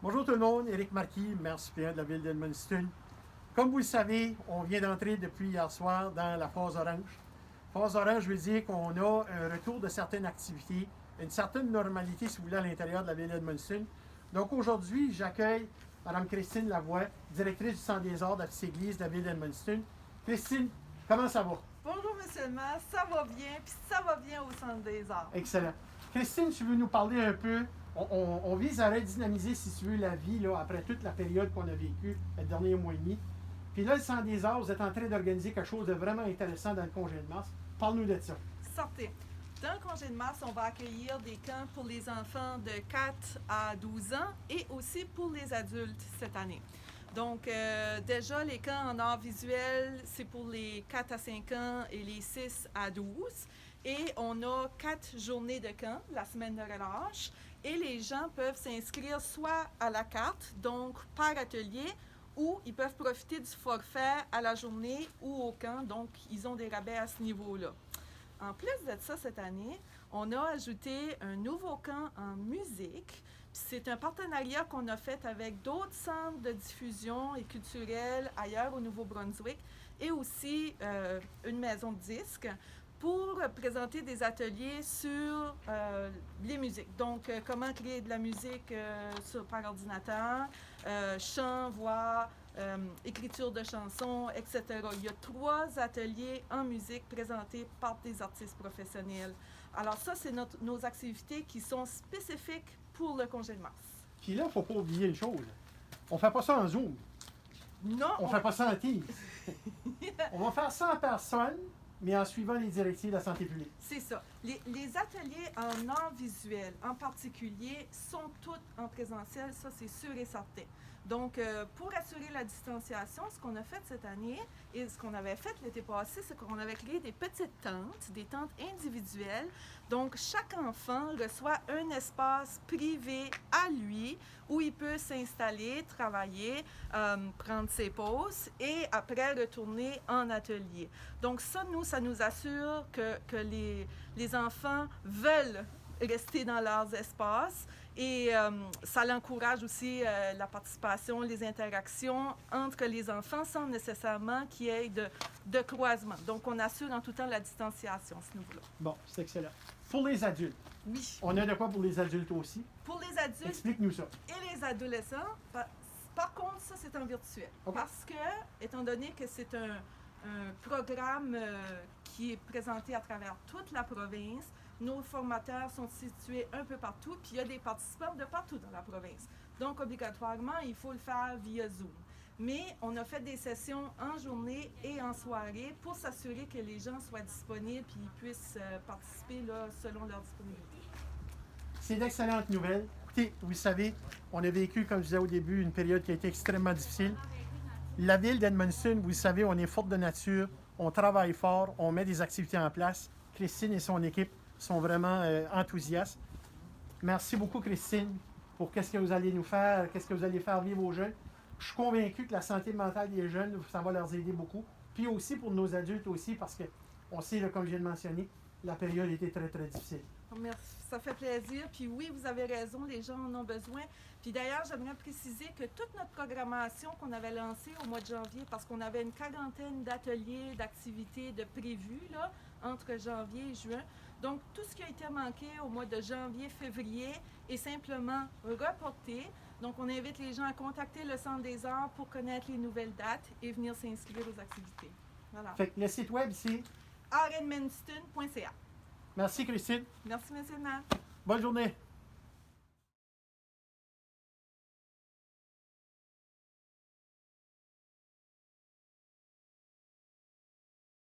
Bonjour tout le monde, Éric Marquis, maire suppléant de la ville d'Edmundston. Comme vous le savez, on vient d'entrer depuis hier soir dans la phase orange. Phase orange veut dire qu'on a un retour de certaines activités, une certaine normalité, si vous voulez, à l'intérieur de la ville d'Edmundston. Donc aujourd'hui, j'accueille Mme Christine Lavoie, directrice du Centre des arts d'Artis-Église de la ville d'Edmundston. Christine, comment ça va? Bonjour, monsieur le maire, ça va bien, puis ça va bien au Centre des arts. Excellent. Christine, tu veux nous parler un peu, on vise à redynamiser, si tu veux, la vie là, après toute la période qu'on a vécue, le dernier mois et demi. Puis là, le Centre des arts, vous êtes en train d'organiser quelque chose de vraiment intéressant dans le congé de mars. Parle-nous de ça. Sortez. Dans le congé de mars, on va accueillir des camps pour les enfants de 4 à 12 ans et aussi pour les adultes cette année. Donc, déjà, les camps en art visuel, c'est pour les 4 à 5 ans et les 6 à 12. Et on a 4 journées de camp, la semaine de relâche. Et les gens peuvent s'inscrire soit à la carte, donc par atelier, ou ils peuvent profiter du forfait à la journée ou au camp. Donc, ils ont des rabais à ce niveau-là. En plus de ça, cette année, on a ajouté un nouveau camp en musique. C'est un partenariat qu'on a fait avec d'autres centres de diffusion et culturels ailleurs au Nouveau-Brunswick et aussi une maison de disques pour présenter des ateliers sur les musiques. Donc, comment créer de la musique par ordinateur, chant, voix, écriture de chansons, etc. Il y a 3 ateliers en musique présentés par des artistes professionnels. Alors ça, c'est nos activités qui sont spécifiques pour le congé de mars. Puis là, il ne faut pas oublier une chose. On ne fait pas ça en Zoom. Non. On ne fait pas ça en Teams. On va faire ça en personne, mais en suivant les directives de la santé publique. C'est ça. Les ateliers en art visuel, en particulier, sont tous en présentiel, ça c'est sûr et certain. Donc, pour assurer la distanciation, ce qu'on a fait cette année et ce qu'on avait fait l'été passé, c'est qu'on avait créé des petites tentes, des tentes individuelles. Donc, chaque enfant reçoit un espace privé à lui où il peut s'installer, travailler, prendre ses pauses et après retourner en atelier. Donc, ça nous assure que les enfants veulent rester dans leurs espaces et ça l'encourage aussi la participation, les interactions entre les enfants sans nécessairement qu'il y ait de croisement. Donc, on assure en tout temps la distanciation à ce niveau-là. Bon, c'est excellent. Pour les adultes, oui. On a de quoi pour les adultes aussi? Pour les adultes Explique-nous ça. Et les adolescents, par contre, ça, c'est en virtuel. Okay. Parce que, étant donné que c'est un programme qui est présenté à travers toute la province. Nos formateurs sont situés un peu partout, puis il y a des participants de partout dans la province. Donc, obligatoirement, il faut le faire via Zoom. Mais on a fait des sessions en journée et en soirée pour s'assurer que les gens soient disponibles et puissent participer là, selon leur disponibilité. C'est d'excellentes nouvelles. Écoutez, vous savez, on a vécu, comme je disais au début, une période qui a été extrêmement difficile. La ville d'Edmundston, vous savez, on est forte de nature, on travaille fort, on met des activités en place. Christine et son équipe sont vraiment enthousiastes. Merci beaucoup, Christine, pour qu'est-ce que vous allez nous faire, qu'est-ce que vous allez faire vivre aux jeunes. Je suis convaincu que la santé mentale des jeunes, ça va leur aider beaucoup. Puis aussi pour nos adultes aussi, parce qu'on sait, là, comme je viens de mentionner, la période était très, très difficile. Merci, ça fait plaisir. Puis oui, vous avez raison, les gens en ont besoin. Puis d'ailleurs, j'aimerais préciser que toute notre programmation qu'on avait lancée au mois de janvier, parce qu'on avait une 40aine d'ateliers, d'activités de prévus là, entre janvier et juin. Donc, tout ce qui a été manqué au mois de janvier, février est simplement reporté. Donc, on invite les gens à contacter le Centre des arts pour connaître les nouvelles dates et venir s'inscrire aux activités. Voilà. Fait que le site web, c'est artsedmundston.ca. Merci, Christine. Merci, M. le maire. Bonne journée.